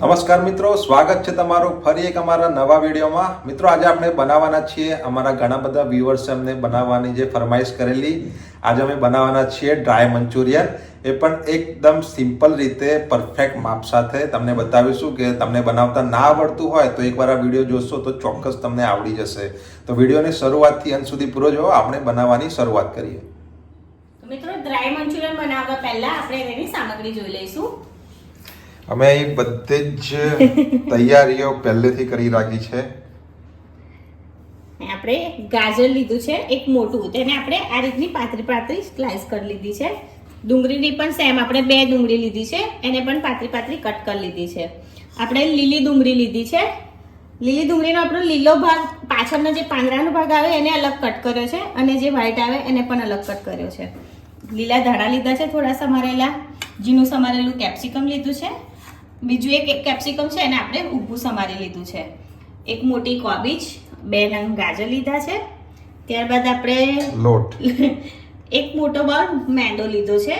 નમસ્કાર મિત્રો, સ્વાગત છે તમારું ફરી એક અમારા નવા વિડીયોમાં. મિત્રો આજે આપણે બનાવવાના છીએ, અમારા ઘણા બધા વ્યુઅર્સે અમને બનાવવાની જે ફરમાઈશ કરેલી, આજે અમે બનાવવાના છીએ ડ્રાય મંચુરિયન. એ પણ એકદમ સિમ્પલ રીતે પરફેક્ટ માપ સાથે તમને બતાવીશું કે તમને બનાવતા ના આવડતું હોય તો એકવાર આ વિડીયો જોશો તો ચોક્કસ તમને આવડી જશે. તો વિડીયોની શરૂઆતથી અંત સુધી પૂરો જોવો. આપણે બનાવવાની શરૂઆત કરીએ. મિત્રો ડ્રાય મંચુરિયન બનાવવા પહેલા આપણે એની સામગ્રી જોઈ લઈશું. અમે અહીં બધી જ તૈયારીઓ પહેલેથી કરી રાખી છે. આપણે ગાજર લીધું છે એક મોટું, તેને આપણે આ રીતની પાતળી સ્લાઈસ કરી લીધી છે. ડુંગળીની પણ સેમ આપણે 2 ડુંગળી લીધી છે, એને પણ પાતળી કટ કરી લીધી છે. આપણે લીલી ડુંગળી લીધી છે. લીલી ડુંગળીનો આપણો લીલો ભાગ, પાછળનો જે પાંદડાનો ભાગ આવે એને અલગ કટ કર્યો છે, અને જે વ્હાઈટ આવે એને પણ અલગ કટ કર્યો છે. લીલા ધાણા લીધા છે, થોડા સમારેલા. ઝીણું સમારેલું કેપ્સિકમ લીધું છે. બીજું એક કેપ્સિકમ છે એને આપણે ઊભું સમારી લીધું છે. એક મોટી કોબીજ, 2 નંગ ગાજર લીધા છે. ત્યારબાદ આપણે લોટ એક મોટો બાઉલ મેંદો લીધો છે,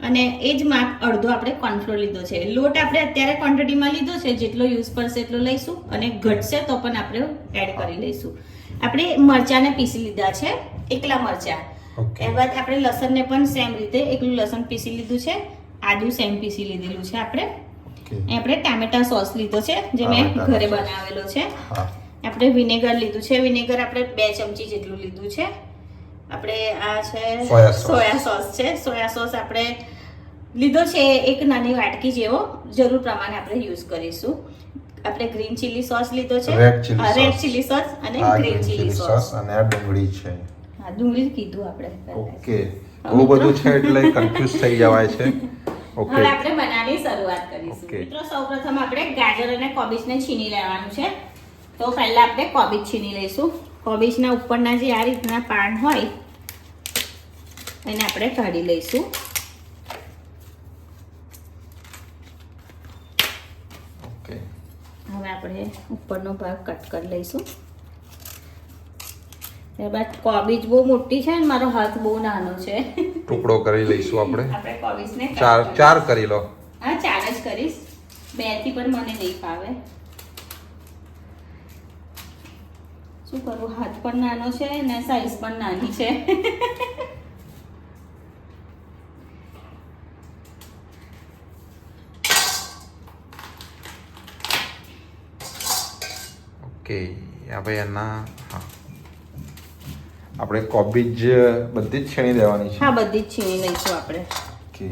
અને એ જ માપ અડધો આપણે કોર્નફ્લોર લીધો છે. લોટ આપણે અત્યારે ક્વોન્ટિટીમાં લીધો છે, જેટલો યુઝ પડશે એટલો લઈશું, અને ઘટશે તો પણ આપણે એડ કરી લઈશું. આપણે મરચાંને પીસી લીધા છે, એકલા મરચાં. ત્યારબાદ આપણે લસણને પણ સેમ રીતે એકલું લસણ પીસી લીધું છે. આદુ સેમ પીસી લીધેલું છે. આપણે ટામેટા સોસ લીધો છે, જે મેં ઘરે બનાવેલો છે. આપણે વિનેગર લીધું છે. વિનેગર આપણે 2 ચમચી જેટલું લીધું છે. આપણે આ છે સોયા સોસ છે. સોયા સોસ આપણે લીધો છે એક નાની વાટકી જેવો, જરૂર પ્રમાણે આપણે યુઝ કરીશું. આપણે ગ્રીન ચીલી સોસ લીધો છે, રેડ ચીલી સોસ અને ગ્રીન ચીલી સોસ, અને આ ડુંગળી છે. હા, ડુંગળી કીધું આપણે. ઓકે, બહુ બધું છે એટલે કન્ફ્યુઝ થઈ જવાય છે. ઓકે, હવે આપણે બનાવવાની શરૂઆત કરીશું. મિત્રો સૌપ્રથમ આપણે ગાજર અને કોબીજને છીણી લેવાનું છે. તો પહેલા આપણે કોબીજ છીણી લઈશું. કોબીજના ઉપરના જે આ રીતના પાન હોય એને આપણે કાઢી લઈશું. ઓકે, હવે આપણે ઉપરનો ભાગ કટ કરી લઈશું. ત્યારબાદ કોબીજ બહુ મોટી છે ને મારો હાથ બહુ નાનો છે. ટુકડો કરી લઈશું આપણે. આપણે કોબીજને ચાર કરી લો. હા, 4 જ કરીશ. 2 થી પણ મને નહીં ફાવે. શું કરું, હાથ પણ નાનો છે ને સાઈઝ પણ નાની છે. ઓકે, હવે એના આપણે કોબીજ બધી જ છીણી દેવાની છે. હા, બધી જ છીણી લઈશું આપણે. ઓકે,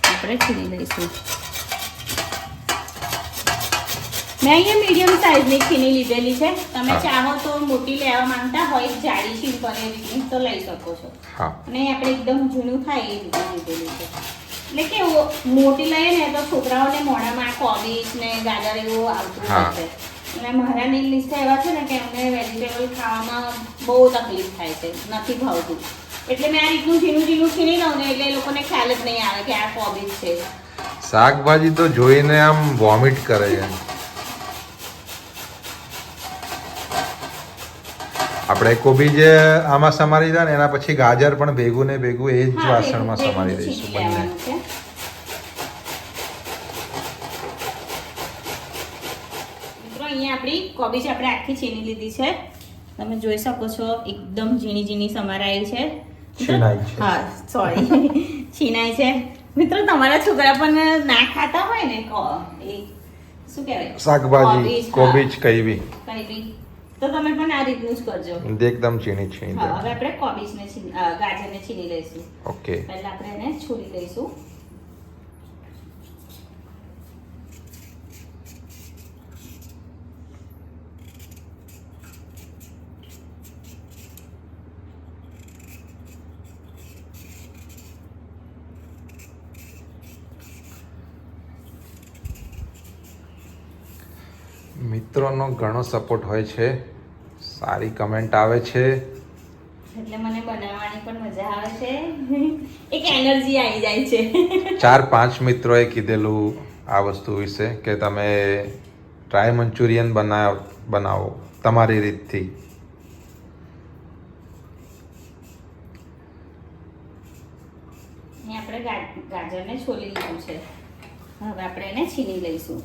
આપણે છીણી લઈશું. મેં અહીંયા મીડિયમ સાઈઝની છીણી લીધેલી છે. તમે ચાહો તો મોટી લેવા માંગતા હોય જાડી છીણ કરે એવી તો લઈ શકો છો. હા, અને આપણે એકદમ ઝીણું થાય એ રીતે લીધેલી છે. એટલે કે મોટી લઈએ ને તો છોકરાઓને મોઢામાં કોબીજ ને ગાજર એવું આવતું હોય છે. અને મારા નીલ લિસ્ટ એવા છે ને કે અમને વેજીટેબલ ખાવામાં બહુ તકલીફ થાય છે, નથી ભાવતું. એટલે મેં આ રીતનું ઝીણું છીણી લઉં ને એટલે એ લોકોને ખ્યાલ જ નહીં આવે કે આ કોબીજ છે. શાકભાજી તો જોઈને આમ વોમિટ કરે છે. આપણે કોબીજ આમાં સમારી દે ને એના પછી ગાજર પણ ભેગું ને ભેગું એ જ વાસણમાં સમારી દઈશું બંને. અહીંયા આપણી કોબીજ આપણે આખી છીણી લીધી છે. તમે જોઈ શકો છો એકદમ ઝીણી સમારાઈ છે. છીણાઈ છે. હા, સોરી, છીણાઈ છે. મિત્રો તમારા છોકરા પણ ના ખાતા હોય ને એ શું કહેવાય શાકભાજી, કોબીજ કઈ બી તો તમે પણ આ રીતનું જ કરજો. એકદમ છીણી દે. હવે આપણે કોબીજને ગાજરને છીણી લઈશું. ઓકે, પહેલા આપણે એને છોડી લઈશું. મિત્રોનો ઘણો સપોર્ટ હોય છે, સારી કમેન્ટ આવે છે, એટલે મને બનાવવાની પણ મજા આવે છે. એક એનર્જી આવી જાય છે. 4-5 મિત્રોએ કીધેલું આ વસ્તુ વિશે કે તમે ડ્રાય મંચુરિયન બનાવો તમારી રીતથી. આપણે ગાજરને છોલી લીધું છે. છે. હવે આપણે એને છીણી લઈશું.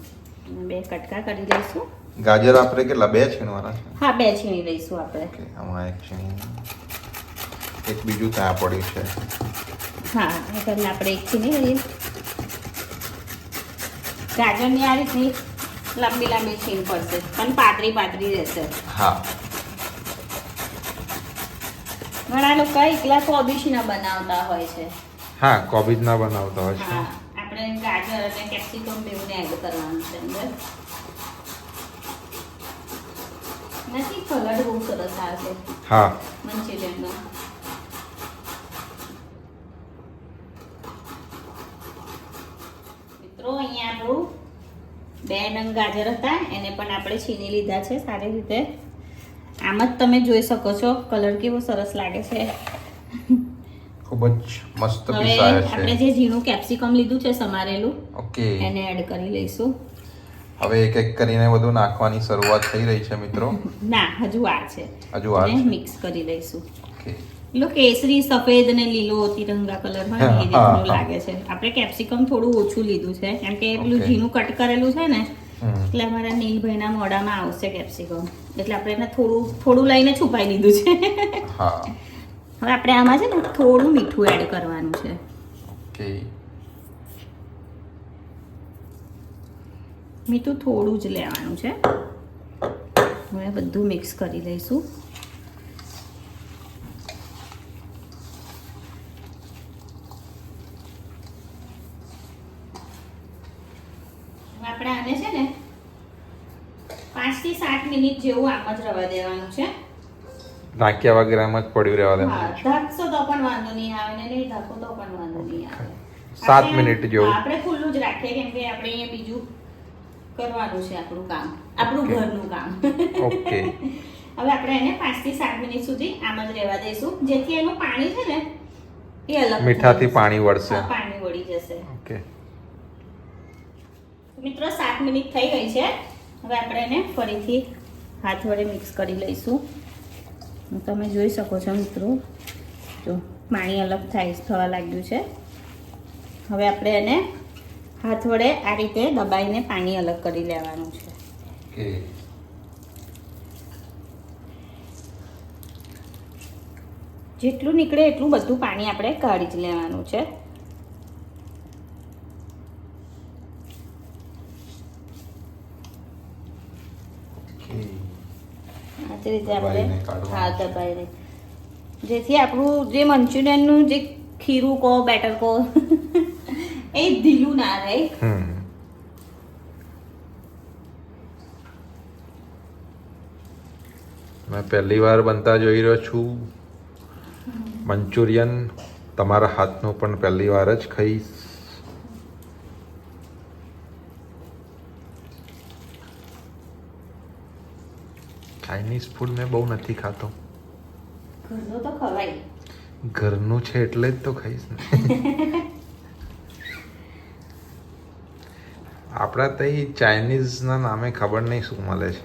બે કટકા કરી લઈશું. ગાજર આપણે કેટલા 2 છીણવાના છે? હા, 2 છીણી લઈશું આપણે. ઓકે, આમાં એક છીણી, એક બીજું ત્યાં પડ્યું છે. હા, એ પહેલા આપણે એક છીણી લઈએ. ગાજરની આ રીતની લાંબી લાંબી છીણ પડશે, પણ પાતળી પાતળી રહેશે. હા, ઘણા લોકો એકલા કોબીશના બનાવતા હોય છે. હા, કોબીજ ના બનાવતા હોય છે. હા, આપણે ગાજર અને કેપ્સિકમ બેવને એડ કરવાનું છે અંદર. નથી, કલર બહુ સરસ આવે છે હા, મંચુરિયનનો. મિત્રો, અહીંયા આપણું 2 નંગ ગાજર હતા, એને પણ આપણે છીણી લીધા છે સારી રીતે. આમ જ તમે જોઈ શકો છો કલર કેવો સરસ લાગે છે. ખૂબ જ મસ્ત હવે પીસાય આપણે છે. જે ઝીણું કેપ્સિકમ લીધું છે સમારેલું, ઓકે, એને એડ કરી લઈશું. હવે એક એક કરીને બધું નાખવાની શરૂઆત થઈ રહી છે મિત્રો. ના, હજુ વાર છે. હજુ વાર છે. મિક્સ કરી લઈશું. ઓકે, પેલો કેસરી, સફેદ અને લીલો તિરંગા કલર હોય ને એ રીતનું લાગે છે. આપણે કેપ્સિકમ થોડું ઓછું લીધું છે કેમ કે પેલું Okay. ઝીણું કટ કરેલું છે ને, હમ, એટલે અમારા નીલભાઈના મોઢામાં આવશે કેપ્સિકમ, એટલે આપણે એને થોડું લઈને છુપાઈ દીધું છે. હા, હવે આપણે આમાં છે ને થોડું મીઠું એડ કરવાનું છે. ઓકે, મીઠું થોડું જ લેવાનું છે. હવે બધું મિક્સ કરી લઈશું. આપણે આને છે ને 5 થી 7 મિનિટ જેવું આમ જ રવા દેવાનું છે. નાખ્યા વગર એમ જ પડ્યું રહેવા હા, દેવાનું છે. ઢાંકશો તો પણ વાંધો નહીં આવે ને નહીં ઢાંકો તો પણ વાંધો નહીં આવે. 7 મિનિટ જેવું. હા, આપણે ખુલ્લું જ રાખીએ કેમ કે આપણે અહીંયા બીજું કરવાનું છે આપણું કામ, આપણું Okay. ઘરનું કામ. ઓકે, હવે આપણે એને 5 થી 7 મિનિટ સુધી આમ જ રહેવા દઈશું, જેથી એનું પાણી છે ને એ અલગ મીઠાથી થઈ પાણી વળશે. જશે. હા, પાણી વળી જશે. ઓકે, મિત્રો 7 મિનિટ થઈ ગઈ છે. હવે આપણે એને ફરીથી હાથ વડે મિક્સ કરી લઈશું. તમે જોઈ શકો છો મિત્રો, જો પાણી અલગ થવા લાગ્યું છે. હવે આપણે એને હાથ વડે આ રીતે દબાઈને પાણી અલગ કરી લેવાનું છે. ઓકે, જેટલું નીકળે એટલું બધું પાણી આપણે કાઢી જ લેવાનું છે. ઓકે, આ જ રીતે આપણે દબાઈને કાઢવાનું. હા દબાઈને, જેથી આપણું જે મંચુરિયનનું જે ખીરું કહો બેટર કહો એ ઢીલું ના રહે. હમ, મેં પહેલી વાર બનતા જોઈ રહ્યો છું મંચુરિયન. તમારા હાથનું પણ પહેલી વાર જ ખાઈશ. ચાઇનીઝ ફૂડ મેં બહુ નથી ખાતો. ઘરનું તો ખવાય. ઘરનું છે એટલે જ તો ખાઈશ ને. આપણા ત્યાં ચાઇનીઝના નામે ખબર નહીં શું મળે છે.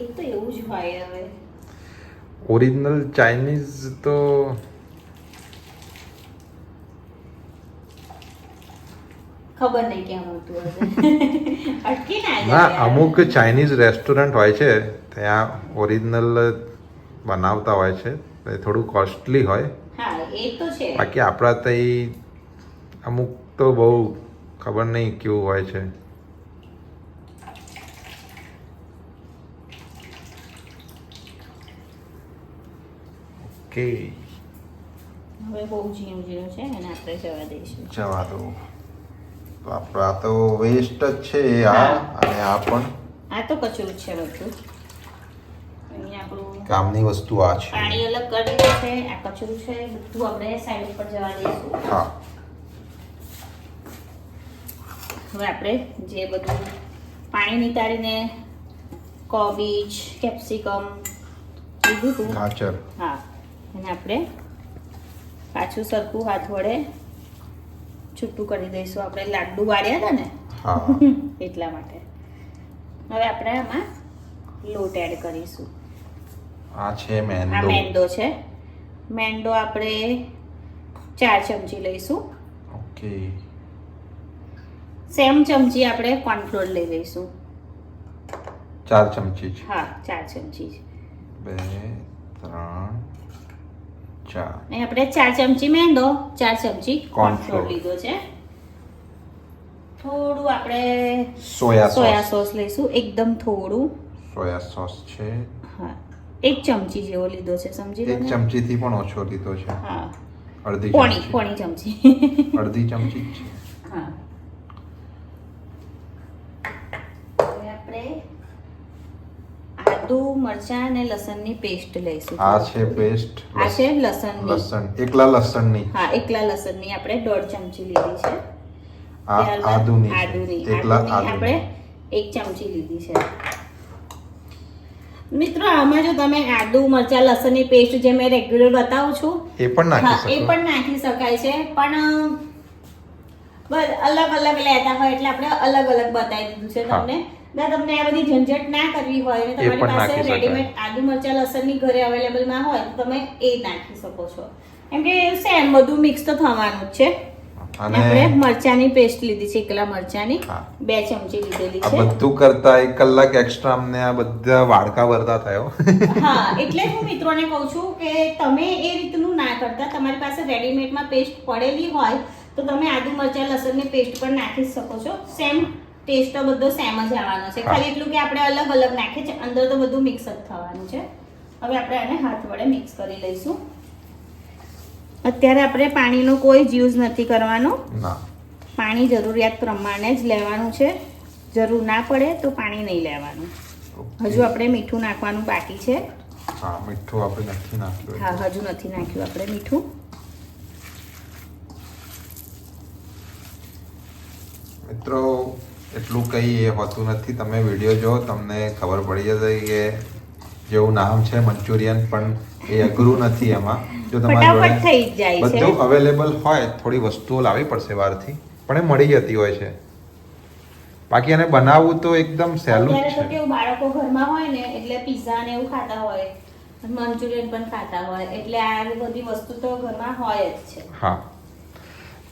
એ તો એવું જ હોય હવે. ઓરિજિનલ ચાઇનીઝ તો ખબર નહીં કેમ હોતું હશે. અટકી ના જાય ના, યાર. અમુક ચાઇનીઝ રેસ્ટોરન્ટ હોય છે ત્યાં ઓરિજિનલ બનાવતા હોય છે. એ થોડું કોસ્ટલી હોય. હા, એ તો છે. બાકી આપણા ત્યાં અમુક તો બહુ ખબર નહીં કેવું હોય છે. ઓકે, હવે બહુ ઝીણું ઝીણું છે અને આપણે જવા દઈશું. જવા દો. તો આપણા તો વેસ્ટ જ છે આ, હા. અને આ પણ આ તો કચરું જ છે બધું. અહીંયા આપણું કામની વસ્તુ આ છે. પાણી અલગ કરી દે છે, આ કચરું છે, બધું આપણે સાઈડ ઉપર જવા દઈશું. હા, હવે આપણે જે બધું પાણી નિતારીને કોબીજ, કેપ્સિકમ લીધું હતું, ગાજર. હા, અને આપણે પાછું સરખું હાથ વડે છૂટું કરી દઈશું. આપણે લાડુ વાળ્યા હતા ને હા, એટલા માટે. હવે આપણે આમાં લોટ એડ કરીશું. આ છે આ મેંદો. મેંદો છે. મેંદો આપણે 4 ચમચી લઈશું. ઓકે, સેમ ચમચી આપણે કોર્નફ્લોર લઈ લઈશું. 4 ચમચી જ. હા 4 ચમચી જ. 2 3 4. અહીં આપણે 4 ચમચી મેંદો, 4 ચમચી કોર્નફ્લોર Cornflour. લીધો છે. થોડું આપણે સોયા સોયા સોસ. સોસ લઈશું, એકદમ થોડું. સોયા સોસ છે. હા 1 ચમચી જેવો લીધો છે, સમજી લો 1 ને? ચમચીથી પણ ઓછો લીધો છે. હા અડધી પોણી ચમચી. ચમચી. અડધી ચમચી જ છે. હા હવે આપણે આદુ મરચાં અને લસણની પેસ્ટ લઈશું. આ છે પેસ્ટ. આ છે લસણની. લસણ એકલા લસણની. હા એકલા લસણની આપણે 1.5 ચમચી લીધી છે. આ ત્યારબાદ આદુની છે. આદુની એકલા આપણે આદુની. 1 ચમચી લીધી છે. મિત્રો આમાં જો તમે આદુ મરચાં લસણની પેસ્ટ જે મેં રેગ્યુલર બતાવું છું એ પણ નાખી હા એ શકો. પણ નાખી શકાય છે, પણ બસ અલગ અલગ લેતા હોય એટલે આપણે અલગ અલગ બતાવી દીધું છે હા. તમને. ના તમને આ બધી ઝંઝટ ના કરવી હોય અને એ તમારી પણ પાસે નાખી શકાય. રેડીમેડ આદુ મરચાં લસણની ઘરે અવેલેબલ માં હોય તો તમે એ નાખી શકો છો, કેમ કે સેમ બધું મિક્સ તો થવાનું જ છે. અને આપણે મરચાની પેસ્ટ લીધી છે, એકલા મરચાની હા. 2 ચમચી લીધેલી આ છે. બધું કરતા 1 કલાક એક્સ્ટ્રા અમને આ બધા વાડકા ભરતા થયો. હા એટલે હું મિત્રોને કહું છું કે તમે એ રીતનું ના કરતા, તમારી પાસે રેડીમેડમાં પેસ્ટ પડેલી હોય તો તમે આદુ મરચાં લસણની પેસ્ટ પણ નાખી શકો છો. સેમ ટેસ્ટ તો બધો સેમ જ આવવાનો છે, ખાલી એટલું કે આપણે અલગ અલગ નાખીએ છીએ, અંદર તો બધું મિક્સ જ થવાનું છે. હવે આપણે આને હાથ વડે મિક્સ કરી લઈશું. અત્યારે આપણે પાણીનો કોઈ જ યુઝ નથી કરવાનો. ના. પાણી જરૂરિયાત પ્રમાણે જ લેવાનું છે, જરૂર ના પડે તો પાણી નહીં લેવાનું. હજુ આપણે મીઠું નાખવાનું બાકી છે. હા મીઠું આપણે નથી નાખ્યું. હા હજુ નથી નાખ્યું આપણે મીઠું. મિત્રો એટલું કઈ એ હોતું નથી, તમે વિડીયો જો તમને ખબર પડી જશે કે જેવું નામ છે મંચુરિયન પણ એ અઘરું નથી. એમાં જો તમારી ફટાફટ જોડે થઈ જ જાય છે. બધું અવેલેબલ હોય, થોડી વસ્તુઓ લાવવી પડશે બહારથી પણ એ મળી જતી હોય છે. બાકી એને બનાવવું તો એકદમ સહેલું જ અત્યારે તો છે. કેવું બાળકો ઘરમાં હોય ને એટલે પિઝા ને એવું ખાતા હોય, મંચુરિયન પણ ખાતા હોય, એટલે આ બધી વસ્તુ તો ઘરમાં હોય જ છે. હા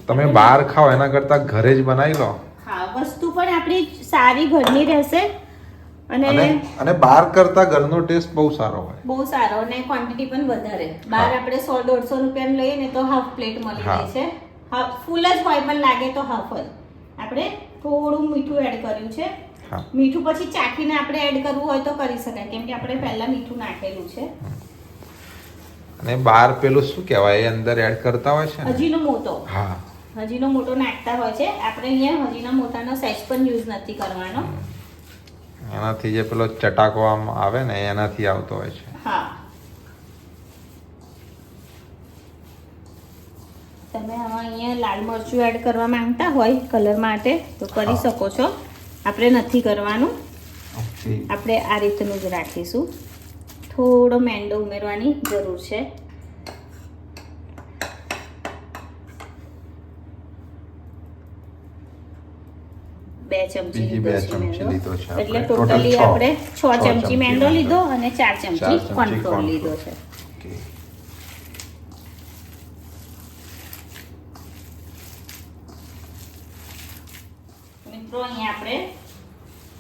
તમે બહાર ખાઓ એના કરતા ઘરે જ બનાવી લો. હા વસ્તુ પણ આપણી સારી ઘરની રહેશે અને અને બહાર કરતા ઘરનો ટેસ્ટ બહુ સારો હોય. બહુ સારો અને ક્વોન્ટિટી પણ વધારે. બહાર આપણે 100-150 રૂપિયાનું લઈએ ને તો હાફ પ્લેટ મળી હા. જાય છે. હાફ ફૂલ જ હોય પણ લાગે તો હાફ જ. આપણે થોડું મીઠું એડ કર્યું છે. હા. મીઠું પછી ચાખીને આપણે એડ કરવું હોય તો કરી શકાય, કેમ કે આપણે પહેલા મીઠું નાખેલું છે. અને બહાર પેલું શું કહેવાય એ અંદર એડ કરતા હોય છે ને? હજીનો મોટો. હા હજીનો મોટો નાખતા હોય છે. આપણે અહીંયા હજીના મોટાનો સહેજ પણ યુઝ નથી કરવાનો. એનાથી જે પેલો ચટાકો આમ આવે ને એનાથી આવતો હોય છે. હા તમે આમાં અહીંયા લાલ મરચું એડ કરવા માંગતા હોય કલર માટે તો કરી હા. શકો છો. આપણે નથી કરવાનું, ઓકે. આપણે આ રીતનું જ રાખીશું. થોડો મેંદો ઉમેરવાની જરૂર છે. બે ચમચી બીજી 2 ચમચી લીધો છે આપણે. એટલે Total ટોટલી છ. આપણે 6 છ ચમચી મેંદો લીધો અને 4 ચમચી ચમચી કોર્નફ્લોર cornflour. લીધો છે. ઓકે. મિત્રો અહીંયા આપણે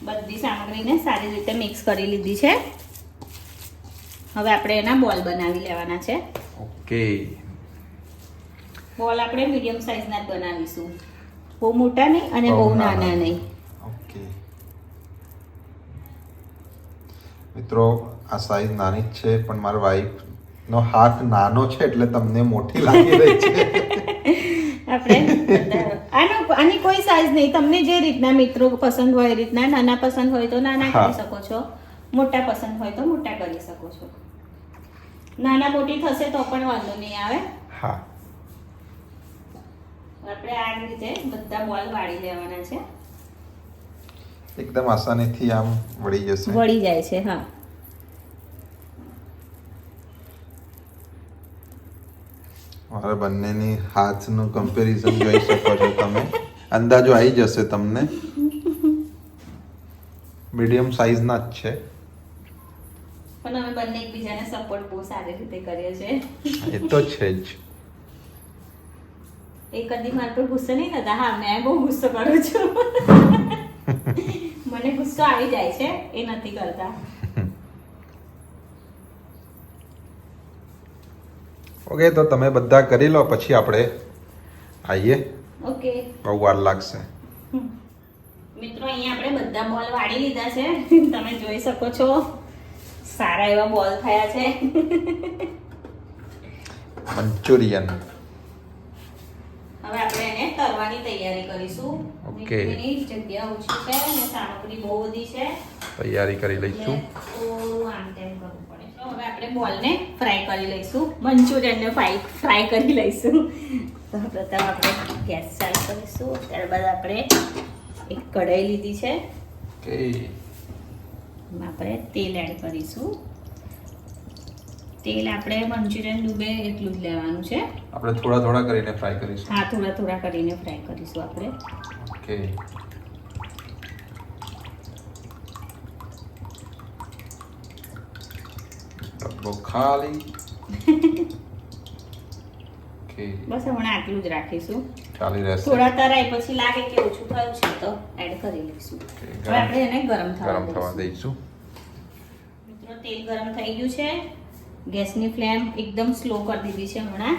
બધી સામગ્રીને સારી રીતે મિક્સ કરી લીધી છે. હવે આપણે એના બોલ બનાવી લેવાના છે. ઓકે. બોલ આપણે મીડિયમ સાઈઝના જ બનાવીશું, બહુ મોટા નહીં અને બહુ બહુ નાના. નાના નહીં. ઓકે. મિત્રો આ સાઈઝ નાની જ છે પણ મારા વાઈફ નો હાથ નાનો છે એટલે તમને મોટી લાગી રહી છે. આપણે આની કોઈ સાઈઝ નહીં, તમને જે રીતના મિત્રો પસંદ હોય એ રીતના. નાના પસંદ હોય તો નાના હા. કરી શકો છો, મોટા પસંદ હોય તો મોટા કરી શકો છો. નાના મોટી થશે તો પણ વાંધો નહીં આવે. હા. આપણે આ રીતે બધા બોલ વાળી લેવાના છે. એકદમ આસાનીથી આમ વળી જશે. વળી જાય છે. હા મારા બંનેની હાથનું કમ્પેરિઝન જોઈ શકો છો તમે. અંદાજો આવી જશે તમને. મીડિયમ સાઈઝના જ છે. પણ અમે બંને એકબીજાને સપોર્ટ બહુ સારી રીતે કરીએ છીએ. એ તો છે જ. એ કદી મારા પર ગુસ્સો નહીં થતા. હા, મેં બહુ ગુસ્સો કરું છું. મને ગુસ્સો આવી જાય છે, એ નથી કરતા. ઓકે, તો તમે બધા કરી લો, પછી આપણે આવીએ. ઓકે બહુ વાર લાગશે. મિત્રો, અહીંયા આપણે બધા બોલ વાળી લીધા છે. તમે જોઈ શકો છો, સારા એવા બોલ થયા છે. મંચુરિયન. હવે આપણે એને તળવાની તૈયારી કરીશું. ઓકે. એની જગ્યા ઓછી છે અને સામગ્રી બહુ બધી છે. તૈયારી કરી લઈશું. થોડું આમ તેમ કરવું પડે છે. હવે આપણે બોલને ફ્રાય કરી લઈશું. મંચુરિયનને ફ્રાય કરી લઈશું. તો પ્રથમ આપણે ગેસ ચાલુ કરીશું. ત્યારબાદ આપણે એક કઢાઈ લીધી છે. ઓકે. એમાં આપણે તેલ એડ કરીશું. તેલ આપણે મંચુરિયન ડૂબે એટલું જ લેવાનું છે. આપણે થોડા થોડા કરીને ફ્રાય કરીશું. હા, થોડા થોડા કરીને ફ્રાય કરીશું આપણે. ઓકે. ડબ્બો ખાલી. ઓકે. બસ હમણાં આટલું જ રાખીશું. ચાલી રહેશે. થોડા તરાય પછી લાગે કે ઓછું થયું છે તો એડ કરી લઈશું. હવે આપણે એને ગરમ થવા દઈશું. દઈશું. મિત્રો, તેલ ગરમ થઈ ગયું છે. ગેસની ફ્લેમ એકદમ સ્લો કરી દીધી છે હમણાં,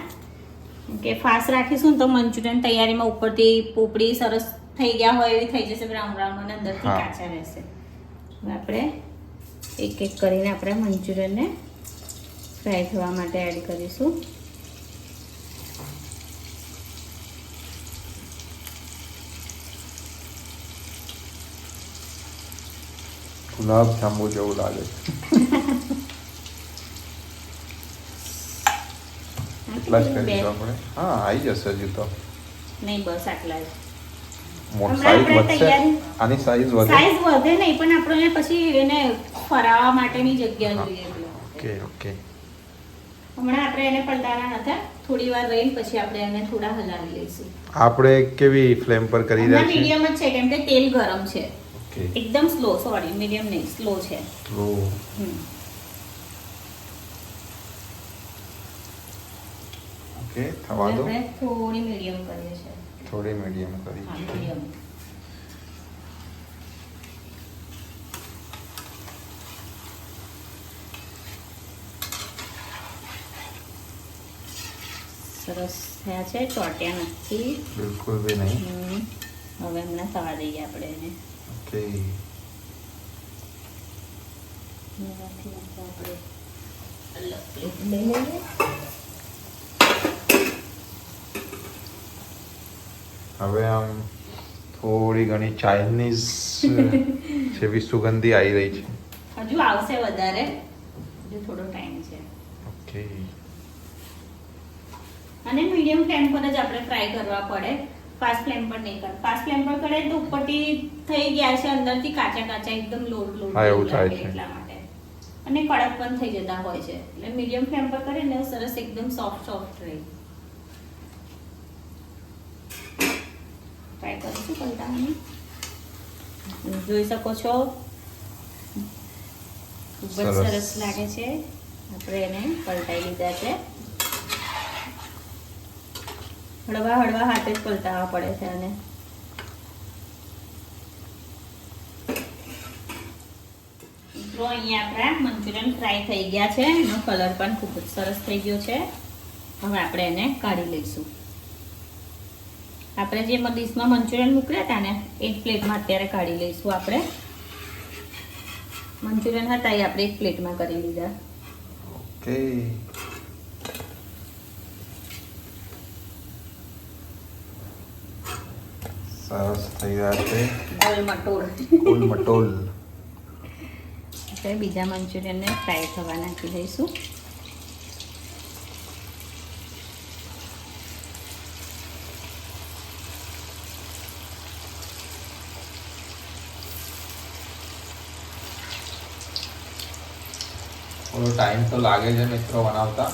કે ફાસ્ટ રાખીશું ને તો મંચુરિયન તૈયારીમાં ઉપરથી પોપડી સરસ થઈ ગયા હોય એવી થઈ જશે, બ્રાઉન બ્રાઉન, અને અંદરથી કાચા રહેશે. હવે આપણે એક એક કરીને આપણે મંચુરિયનને ફ્રાય થવા માટે એડ કરીશું. ગુલાબ જાંબુ જેવું લાગે છે. એટલા જ કરીશું આપણે. હા, આવી જશે હજુ તો. નહીં, બસ આટલા જ. સાઈઝ વધશે. આની સાઈઝ વધે. સાઈઝ વધે નહીં, પણ આપણે પછી એને ફરાવવા માટેની જગ્યા જોઈએ એટલે. Okay okay. હમણાં આપણે એને પલટાના નથી. થોડી વાર રહીને પછી આપણે એને થોડા હલાવી લઈશું. આપણે કેવી ફ્લેમ પર કરી રહ્યા છીએ? મીડિયમ જ છે, કેમ કે તેલ ગરમ છે. ઓકે. એકદમ સ્લો, સોરી, મીડિયમ નહીં, સ્લો છે. સ્લો. ઓકે, થવા દો. આપણે થોડી મીડિયમ કરીએ છીએ. થોડી મીડિયમ હા, કરી. મીડિયમ. સરસ થયા છે, ચોટ્યા નથી. બિલકુલ બી નહીં. હવે હમણાં થવા દઈએ આપણે એને. ઓકે. એનાથી આપણે અલગ પ્લેટ લઈ લઈએ. હવે આમ થોડી ઘણી ચાઇનીઝ જેવી સુગંધી આવી રહી છે. હજુ આવશે વધારે, હજુ થોડો ટાઈમ છે. ઓકે. અને મીડિયમ ફ્લેમ પર જ આપણે ફ્રાય કરવા પડે, ફાસ્ટ ફ્લેમ પર નહીં કર. ફાસ્ટ ફ્લેમ પર કરે તો ઉપરથી થઈ ગયા છે, અંદરથી કાચા કાચા એકદમ લોટ લોટ હા, એવું થાય લાગે છે. એટલા માટે. અને કડક પણ થઈ જતા હોય છે, એટલે મીડિયમ ફ્લેમ પર કરે ને સરસ એકદમ સોફ્ટ સોફ્ટ રહે. ટ્રાય કરીશું પલટાવાની. જોઈ શકો છો, ખૂબ જ સરસ. સરસ લાગે છે. આપણે એને પલટાઈ લીધા છે. હળવા હળવા હાથે જ પલટાવવા પડે છે. અને તો અહીંયા આપણા મંચુરિયન ફ્રાય થઈ ગયા છે. એનો કલર પણ ખૂબ જ સરસ થઈ ગયો છે. હવે આપણે એને કાઢી લઈશું. આપણે જે ડીશમાં મંચુરિયન મૂક્યા હતા ને એ જ પ્લેટમાં અત્યારે કાઢી લઈશું. આપણે મંચુરિયન હતા એ આપણે એક પ્લેટમાં કરી લીધા. ઓકે. સરસ થઈ રહ્યા છે. ગોલ મટોળ. ગોલ મટોલ. આપણે બીજા મંચુરિયનને ફ્રાય થવા નાખી દઈશું. થોડો ટાઈમ તો લાગે છે મિત્રો બનાવતા.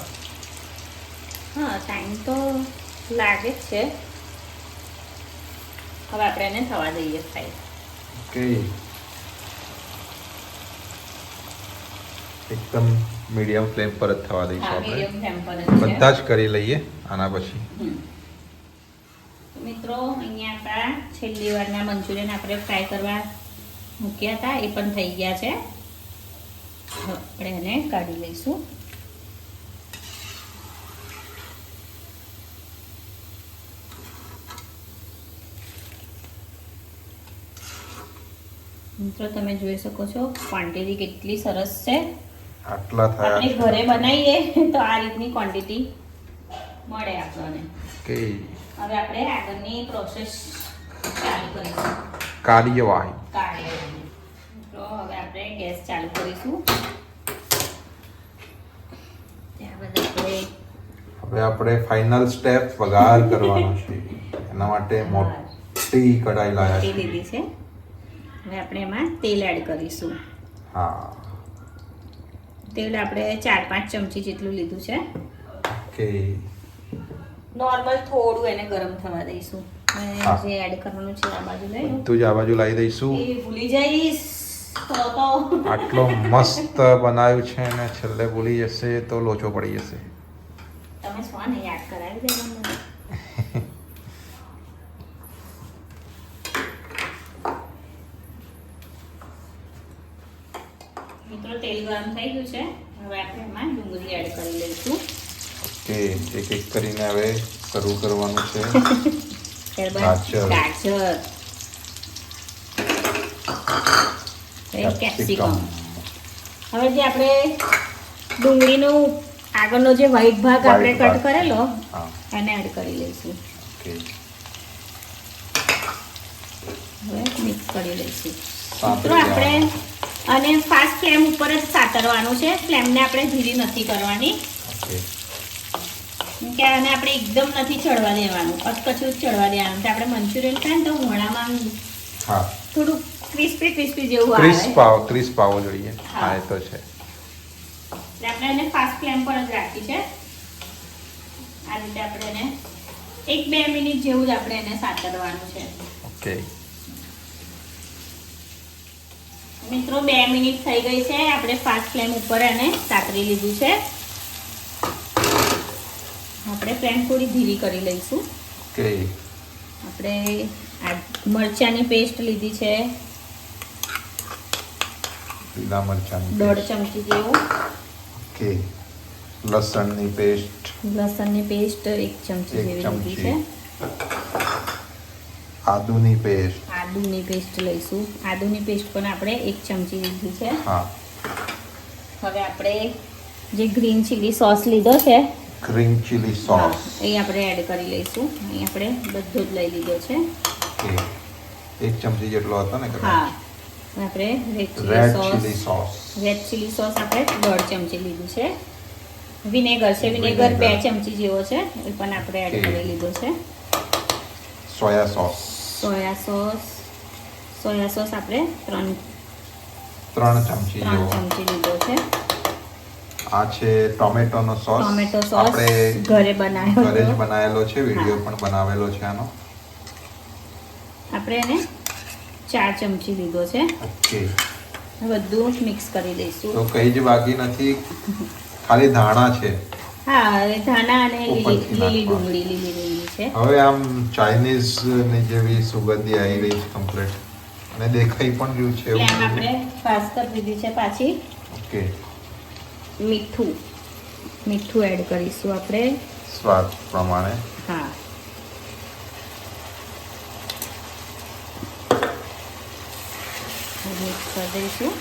હા, ટાઈમ તો લાગે જ છે. હવે આપણે એને થવા દઈએ ફ્રાય. ઓકે. એકદમ મીડિયમ ફ્લેમ પર જ થવા દઈશું હા, આપણે. મીડિયમ ફ્લેમ પર જ છે. બધા જ કરી લઈએ આના પછી. હમ. મિત્રો અહીંયા આપણા છેલ્લી વારના મંચુરિયન આપણે ફ્રાય કરવા મૂક્યા હતા એ પણ થઈ ગયા છે. આપણે એને કાઢી લઈશું. મિત્રો તમે જોઈ શકો છો ક્વોન્ટિટી કેટલી સરસ છે. આટલા થયા આપણે છે. ઘરે બનાવીએ તો આ રીતની ક્વોન્ટિટી મળે આપણને. કે હવે આપણે આગળની પ્રોસેસ ચાલુ કરીશું. કાર્યવાહી. તો હવે આપણે ગેસ ચાલુ કરીશું. ત્યારબાદ હવે આપણે ફાઇનલ સ્ટેપ વઘાર કરવાનો છે. એના માટે મોટી કઢાઈ લાયા મોટી છે. લીધી છે. હવે આપણે એમાં તેલ એડ કરીશું. હા. તેલ આપણે 4-5 ચમચી જેટલું લીધું છે. ઓકે. નોર્મલ થોડું એને ગરમ થવા દઈશું. હા. જે એડ કરવાનું છે આ બાજુ લઈ લો. તું જ આ બાજુ લાવી દઈશું. એ ભૂલી જઈશ તો આટલો મસ્ત બનાવ્યું છે ને છેલ્લે ભૂલી જશે તો લોચો પડી જશે. તમે સ્વાને યાદ કરાવી દેવાનું મને. મિત્રો તેલ ગરમ થઈ ગયું છે. હવે આપણે એમાં ડુંગળી એડ કરી લઈશું. ઓકે. એક એક કરીને હવે શરૂ કરવાનું છે. ત્યારબાદ ગાજર. ગાજર કેપ્સિકમ. હવે જે આપણે ડુંગળીનો આગળનો જે વ્હાઈટ ભાગ આપણે White કટ ભાગ. કરેલો હા. એને એડ કરી લઈશું. ઓકે. હવે મિક્સ કરી લઈશું. સાંતળી મિત્રો આપણે લેવાનું. અને ફાસ્ટ ફ્લેમ ઉપર જ સાતરવાનું છે. ફ્લેમને આપણે ધીરી નથી કરવાની. ઓકે. કેમ કે આને આપણે એકદમ નથી ચડવા દેવાનું, અટકચું જ ચડવા દેવાનું. તો આપણે મંચુરિયન ખાય ને તો મોણામાં આમ હા. થોડું ક્રિસ્પી જેવું ક્રિસ્પ આવે. ક્રિસ્પ આવો જોઈએ. હા. હા એ તો છે. એટલે આપણે એને ફાસ્ટ ફ્લેમ પર જ રાખી છે. આ રીતે આપણે એને 1-2 મિનિટ જેવું જ આપણે એને સાતરવાનું છે. ઓકે. મિત્રો 2 મિનિટ થઈ ગઈ છે. આપણે ફાસ્ટ ફ્લેમ ઉપર એને સાતરી લીધું છે. આપણે ફ્લેમ થોડી ધીરી કરી લઈશું. ઓકે. આપણે આ મરચાની પેસ્ટ લીધી છે લીલા મરચાંની 1.5 ચમચી જેવું. ઓકે. લસણની પેસ્ટ લસણની પેસ્ટ 1 ચમચી એક જેવી લીધી ચમચી. છે. આદુની પેસ્ટ. આદુની પેસ્ટ લઈશું. આદુની પેસ્ટ પણ આપણે 1 ચમચી લીધી છે. હા. હવે આપણે જે ગ્રીન ચીલી સોસ લીધો છે ગ્રીન ચીલી હા, સોસ. એ આપણે એડ કરી લઈશું. અહીં આપણે બધો જ લઈ લીધો છે. ઓકે. 1 ચમચી જેટલો હતો ને કદાચ. હા. આપણે red red chilli chilli sauce sauce. Red chilli sauce આપણે 1.5 ચમચી લીધું છે. વિનેગર છે. Vinegar vinegar. 2 ચમચી જેવો છે. એ પણ આપણે એડ Okay. કરી લીધો છે. Soya sauce. સોયા સોસ આપણે 3 ચમચી 3 જેવો. ચમચી લીધો છે. આ છે ટોમેટોનો સોસ. ટોમેટો સોસ આપણે ઘરે બનાવ્યો ઘરે જ હતો. બનાવેલો છે. વિડીયો હા. પણ બનાવેલો છે આનો. આપણે એને 4 ચમચી લીધો છે. ઓકે. બધું મિક્સ કરી દઈશું. તો કઈ જ બાકી નથી, ખાલી ધાણા છે. હા, હવે ધાણા અને ઉપરથી લીલી નાખવા. ડુંગળી છે. હવે આમ ચાઇનીઝ ની જેવી સુગંધી આવી રહી છે કમ્પ્લીટ અને દેખાઈ પણ રહ્યું છે ફ્લેમ એવું. આપણે ફાસ્ટ કરી દીધી છે. પાછી ઓકે. મીઠું એડ કરીશું આપણે. સ્વાદ પ્રમાણે. હા. મિક્સ કરી દઈશું.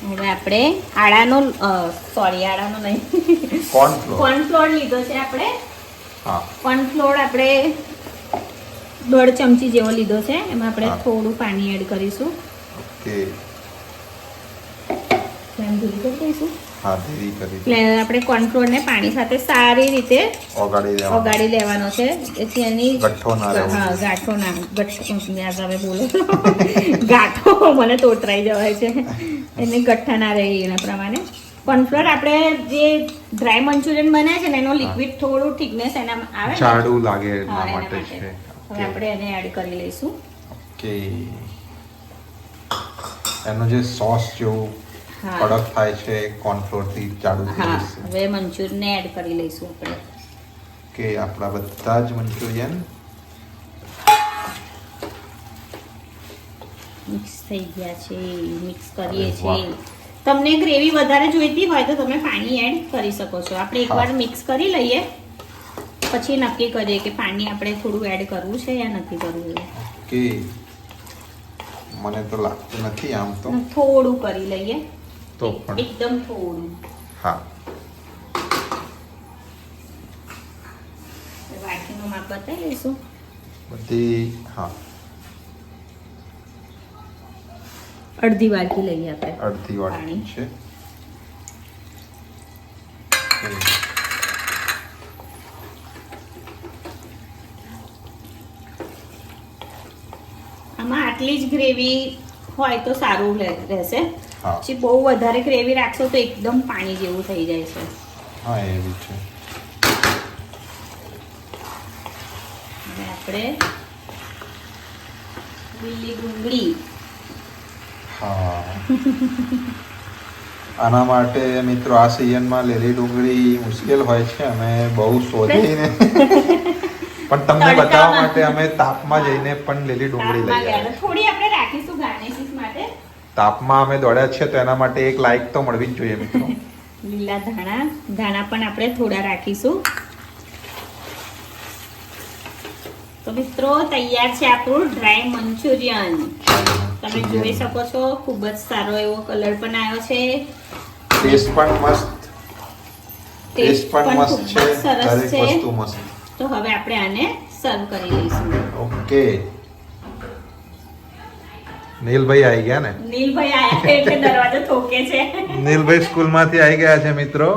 હવે આપણે આડાનો નહીં કોર્નફ્લોર. કોર્નફ્લોર લીધો છે આપણે. હા. કોર્નફ્લોર આપણે 1.5 ચમચી જેવો લીધો છે. એમાં આપણે હા. થોડું પાણી એડ કરીશું. ઓકે. ફ્લેમ ધીરી કરી દઈશું. હા, ધીરી કરી એટલે આપણે કોર્નફ્લોરને પાણી સાથે સારી રીતે ઓગાળી લેવાનો છે. જેથી એની ગઠ્ઠો ના રહેવો હા, જોઈએ. ગાંઠો ના યાદ આવે બોલો ગાંઠો મને તોતરાઈ જવાય છે. એની ગઠ્ઠા ના રહે એના પ્રમાણે. કોર્નફ્લોર આપણે જે ડ્રાય મંચુરિયન બનાવે છે ને એનો લિક્વિડ થોડું થિકનેસ એના આવે ને. જાડું લાગે હા, એટલા એના માટે માટે. છે. હવે આપણે એને એડ કરી લઈશું. ઓકે. એનો જે સોસ જેવું હા. કડક થાય છે કોર્નફ્લોર થી જાડું થઈ હા જશે. હવે મંચુરિયનને એડ કરી લઈશું આપણે. કે આપણા બધા જ મંચુરિયન મિક્સ થઈ ગયા છે. મિક્સ કરીએ અરે વાહ. છીએ. તમને ગ્રેવી વધારે જોઈતી હોય તો તમે પાણી એડ કરી શકો છો. આપણે એકવાર હા. મિક્સ કરી લઈએ પછી નક્કી કરીએ કે પાણી આપણે થોડું એડ કરવું છે યા નથી કરવું. કે મને તો લાગતું નથી આમ તો. થોડું કરી લઈએ. તો પણ એકદમ થોડું. હા. વાટકીનું માપ બતાવી લઈશું. બધી હા અડધી વાટકી લઈએ આપણે. અડધી વાટકી છે. આમાં આટલી જ ગ્રેવી હોય તો સારું રહેશે. હા. પછી બહુ વધારે ગ્રેવી રાખશો તો એકદમ પાણી જેવું થઈ જાય છે. હા એવી છે. હવે આપણે લીલી ડુંગળી. હા. આના માટે મિત્રો આ સિઝનમાં લીલી ડુંગળી મુશ્કેલ હોય છે. અમે બહુ શોધીને પણ તમને બતાવવા માટે અમે તાપમાં જઈને પણ લીલી ડુંગળી લઈ તાપમાં ગયા આવ્યા. હતા. થોડી આપણે રાખીશું ગાર્નિશિંગ માટે. તાપમાં અમે દોડ્યા છીએ તો એના માટે એક લાઈક તો મળવી જ જોઈએ મિત્રો. લીલા ધાણા પણ આપણે થોડા રાખીશું. તો મિત્રો તૈયાર છે આપણું ડ્રાય મંચુરિયન. તમે જોઈ શકો છો ખૂબ જ સારો એવો કલર પણ આવ્યો છે. ટેસ્ટ પણ મસ્ત. ટેસ્ટ પણ મસ્ત ખૂબ છે. જ સરસ દરેક છે. વસ્તુ મસ્ત. તો હવે આપણે આને સર્વ કરી લઈશું. ઓકે. નીલભાઈ આવી ગયા ને? નીલભાઈ આયા છે એટલે દરવાજો ઠોકે છે. નીલભાઈ સ્કૂલમાંથી આવી ગયા છે મિત્રો.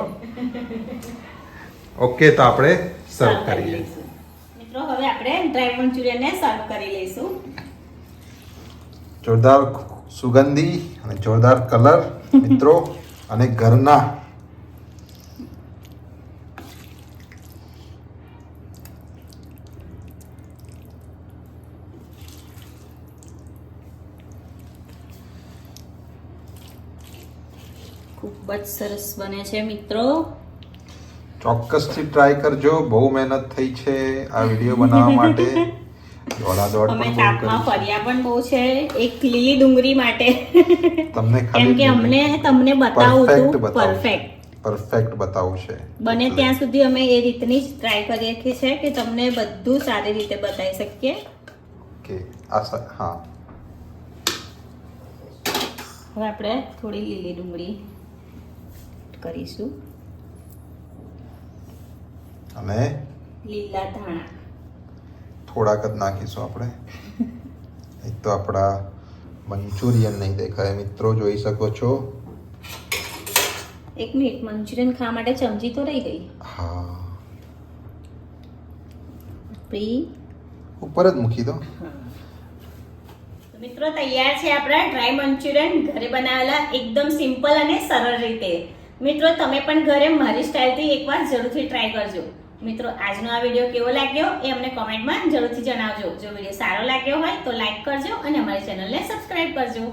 ઓકે તો આપણે સર્વ કરીએ. લઈશું. મિત્રો હવે આપણે ડ્રાય મંચુરિયનને સર્વ કરી લઈશું. જોરદાર સુગંધી અને જોરદાર કલર મિત્રો અને ઘરના ખૂબ જ સરસ બને છે મિત્રો. ચોક્કસથી ટ્રાય કરજો. બહુ મહેનત થઈ છે આ વિડીયો બનાવવા માટે. દોડાદોડ અમે પણ બહુ તાપમાં કરી ફર્યા પણ બહુ છે એક લીલી ડુંગળી માટે. તમને કેમ કે અમને તમને બતાવું હતું પરફેક્ટ બતાવું છે. બને ત્યાં સુધી અમે એ રીતની જ ટ્રાય કરીએ છીએ કે તમને બધું સારી રીતે બતાવી શકીએ. કે હા. હવે આપણે થોડી લીલી ડુંગળી કરીશું અને લીલા ધાણા થોડાક જ નાખીશું આપણે. એક તો આપણા મંચુરિયન નહીં દેખાય મિત્રો, જોઈ શકો છો. એક મિનિટ, મંચુરિયન ખાવા માટે ચમચી તો રહી ગઈ. હા, આપણી ઉપર જ મૂકી દો. મિત્રો તૈયાર છે આપણા ડ્રાય મંચુરિયન ઘરે બનાવેલા એકદમ સિમ્પલ અને સરળ રીતે. મિત્રો તમે પણ ઘરે મારી સ્ટાઇલથી એકવાર જરૂરથી ટ્રાય કરજો. મિત્રો આજનો આ વિડીયો કેવો લાગ્યો એ અમને કોમેન્ટમાં જરૂરથી જણાવજો. જો વિડીયો સારો લાગ્યો હોય તો લાઈક કરજો અને અમારી ચેનલને સબસ્ક્રાઇબ કરજો.